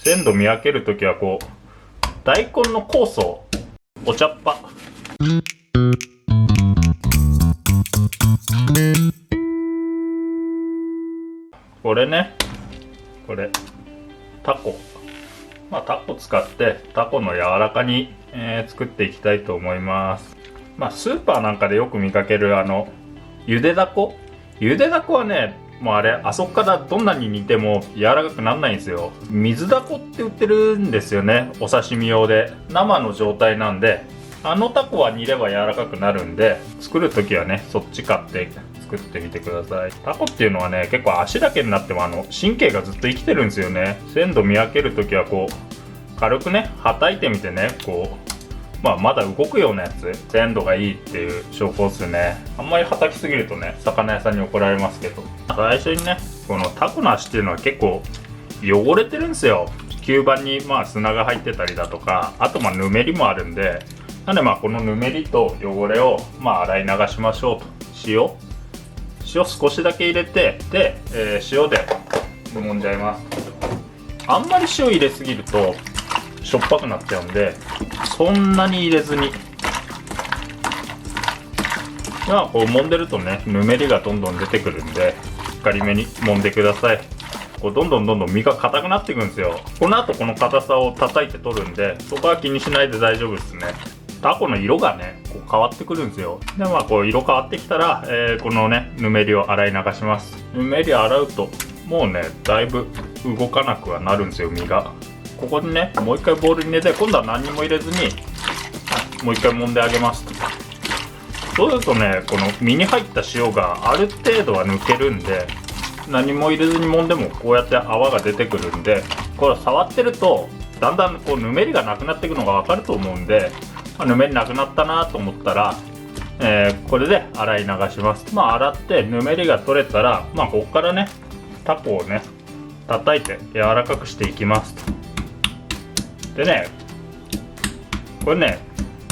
鮮度見分けるときはこう大根の酵素、お茶っ葉、これね、これタコ、タコ使ってタコの柔らかに、作っていきたいと思います。スーパーなんかでよく見かけるゆでだこはね、もうあれあそこからどんなに煮ても柔らかくなんないんですよ。水だこって売ってるんですよね、お刺身用で。生の状態なんで、タコは煮れば柔らかくなるんで、作る時はねそっち買って作ってみてください。タコっていうのはね、結構足だけになっても神経がずっと生きてるんですよね。鮮度見分ける時はこう軽くねはたいてみてね、こうまだ動くようなやつ、鮮度がいいっていう証拠ですね。あんまりはたきすぎるとね魚屋さんに怒られますけど、最初にねこのタコの足っていうのは結構汚れてるんですよ。吸盤に砂が入ってたりだとか、あとぬめりもあるんで、なんでこのぬめりと汚れを洗い流しましょうと。塩少しだけ入れて、で、塩で揉んじゃいます。あんまり塩入れすぎるとしょっぱくなっちゃうんで、そんなに入れずに、こう揉んでるとねぬめりがどんどん出てくるんで、しっかりめに揉んでください。こうどんどん身が硬くなっていくんですよ。この後この硬さを叩いて取るんで、そこは気にしないで大丈夫ですね。タコの色がねこう変わってくるんですよ。でこう色変わってきたら、このねぬめりを洗い流します。ぬめり洗うともうねだいぶ動かなくはなるんですよ、身が。ここでねもう一回ボウルに入れて、今度は何にも入れずにもう一回揉んであげますと。そうするとねこの身に入った塩がある程度は抜けるんで、何も入れずに揉んでもこうやって泡が出てくるんで、これ触ってるとだんだんこうぬめりがなくなっていくのが分かると思うんで、ぬめりなくなったなと思ったら、これで洗い流します。洗ってぬめりが取れたら、ここからねタコをね叩いて柔らかくしていきますと。でね、これね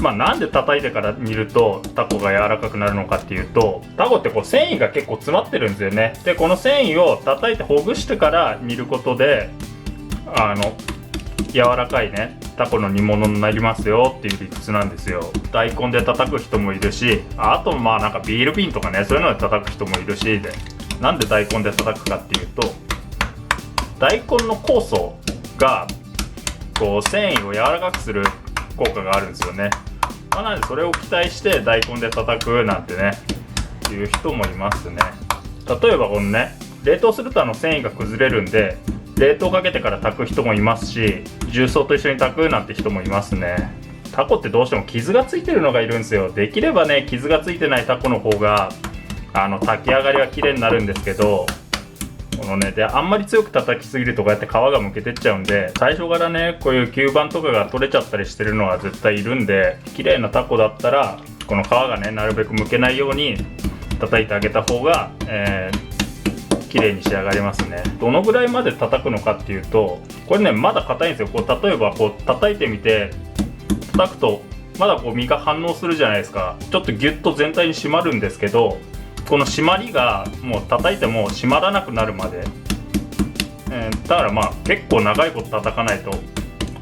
なんで叩いてから煮るとタコが柔らかくなるのかっていうと、タコってこう繊維が結構詰まってるんですよね。でこの繊維を叩いてほぐしてから煮ることで柔らかいねタコの煮物になりますよっていう理屈なんですよ。大根で叩く人もいるし、あとなんかビール瓶とかねそういうので叩く人もいるしで、なんで大根で叩くかっていうと、大根の酵素がこう繊維を柔らかくする効果があるんですよね。なのでそれを期待して大根で叩くなんてねいう人もいますね。例えばこのね冷凍すると繊維が崩れるんで、冷凍かけてから炊く人もいますし、重曹と一緒に炊くなんて人もいますね。タコってどうしても傷がついてるのがいるんですよ。できればね傷がついてないタコの方が炊き上がりは綺麗になるんですけど、このねであんまり強く叩きすぎるとこうやって皮がむけてっちゃうんで、最初からねこういう吸盤とかが取れちゃったりしてるのは絶対いるんで、綺麗なタコだったらこの皮がねなるべくむけないように叩いてあげた方が、綺麗に仕上がりますね。どのぐらいまで叩くのかっていうと、これねまだ硬いんですよ。こう例えばこう叩いてみて、叩くとまだこう身が反応するじゃないですか。ちょっとギュッと全体に締まるんですけど、この締まりがもう叩いても締まらなくなるまで、だから結構長いこと叩かないと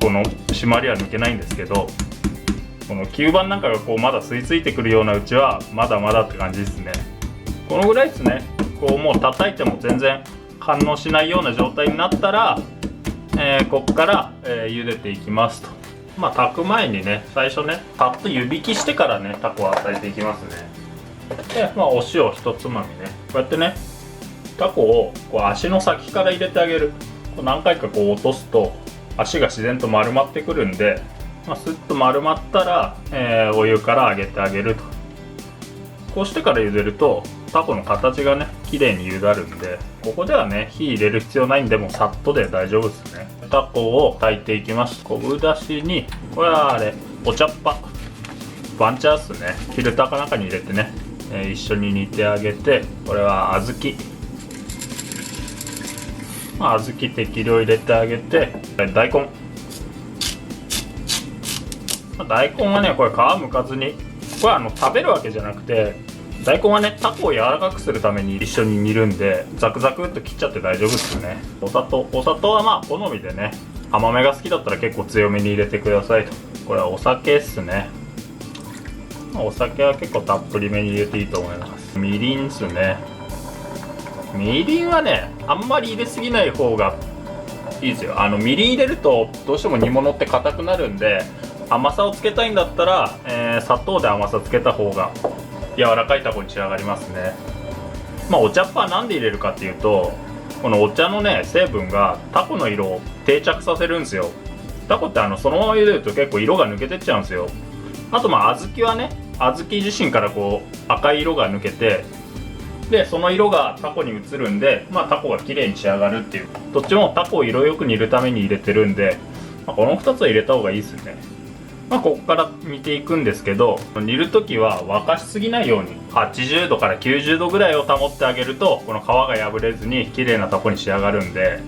この締まりは抜けないんですけど、この吸盤なんかがこうまだ吸い付いてくるようなうちはまだまだって感じですね。このぐらいですね。こうもう叩いても全然反応しないような状態になったら、ここから、茹でていきますと。炊く前にね最初ねパッと湯引きしてからねタコを与えていきますね。でお塩一つまみね、こうやってねタコをこう足の先から入れてあげる。こう何回かこう落とすと足が自然と丸まってくるんで、スッと丸まったら、お湯から上げてあげると。こうしてから茹でるとタコの形がね綺麗に茹だるんで、ここではね火入れる必要ないんで、もうさっとで大丈夫ですね。タコを炊いていきます。昆布だしにこれはお茶っ葉、バンチャーっすね。フィルターかなんかに入れてね、一緒に煮てあげて、これは小豆、小豆適量入れてあげて、大根はねこれ皮むかずに、これは食べるわけじゃなくて、大根はねタコを柔らかくするために一緒に煮るんで、ザクザクっと切っちゃって大丈夫ですよね。お砂糖は好みでね、甘めが好きだったら結構強めに入れてくださいと。これはお酒っすね。お酒は結構たっぷりめに入れていいと思います。みりんっすね。みりんはね、あんまり入れすぎない方がいいですよ。みりん入れるとどうしても煮物って硬くなるんで、甘さをつけたいんだったら、砂糖で甘さつけた方が柔らかいタコに仕上がりますね。お茶っ葉はなんで入れるかっていうと、このお茶のね成分がタコの色を定着させるんですよ。タコってそのまま茹でると結構色が抜けてっちゃうんですよ。あと小豆はね、小豆自身からこう赤い色が抜けて、でその色がタコに移るんで、タコが綺麗に仕上がるっていう、どっちもタコを色よく煮るために入れてるんで、この2つは入れた方がいいですね。ここから煮ていくんですけど、煮るときは沸かしすぎないように80度から90度ぐらいを保ってあげると、この皮が破れずに綺麗なタコに仕上がるんで、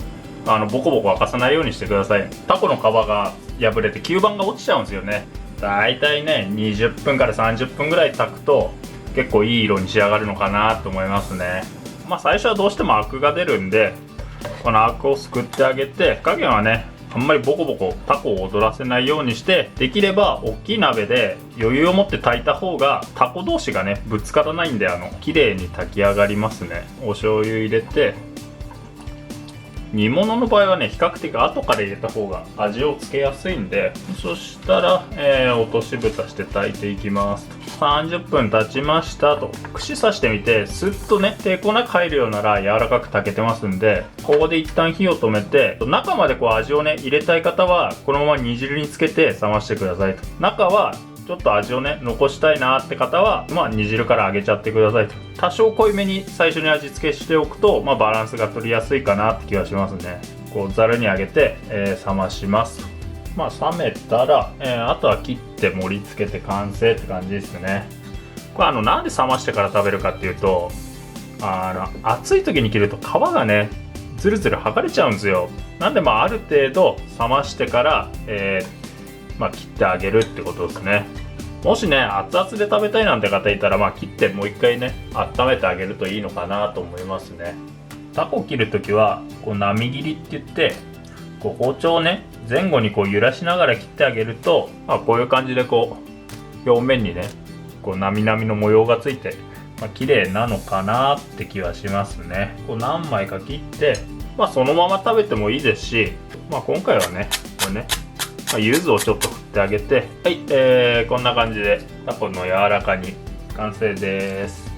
ボコボコ沸かさないようにしてください。タコの皮が破れて吸盤が落ちちゃうんですよね。だいたいね20分から30分ぐらい炊くと結構いい色に仕上がるのかなと思いますね。最初はどうしてもアクが出るんで、このアクをすくってあげて、火加減はねあんまりボコボコタコを踊らせないようにして、できれば大きい鍋で余裕を持って炊いた方がタコ同士がねぶつからないんで、綺麗に炊き上がりますね。お醤油入れて、煮物の場合はね比較的後から入れた方が味をつけやすいんで、そしたら、落とし蓋して炊いていきますと。30分経ちましたと。串刺してみてスッとね抵抗なく入るようなら柔らかく炊けてますんで、ここで一旦火を止めて、中までこう味をね入れたい方はこのまま煮汁につけて冷ましてくださいと。中はちょっと味をね残したいなって方は、煮汁からあげちゃってくださいと。多少濃いめに最初に味付けしておくと、バランスが取りやすいかなって気がしますね。こうざるにあげて、冷まします。冷めたら、あとは切って盛り付けて完成って感じですね。これなんで冷ましてから食べるかっていうと、暑い時に切ると皮がねズルズル剥がれちゃうんですよ。なんである程度冷ましてから、切ってあげるってことですね。もしね熱々で食べたいなんて方いたら、切ってもう一回ね温めてあげるといいのかなと思いますね。タコを切るときはこう波切りって言って、こう包丁をね前後にこう揺らしながら切ってあげると、こういう感じでこう表面にねこうなみなみの模様がついて、綺麗なのかなって気はしますね。こう何枚か切って、そのまま食べてもいいですし、今回はねこれね柚子をちょっと振ってあげて、はい、こんな感じでタコの柔らか煮完成です。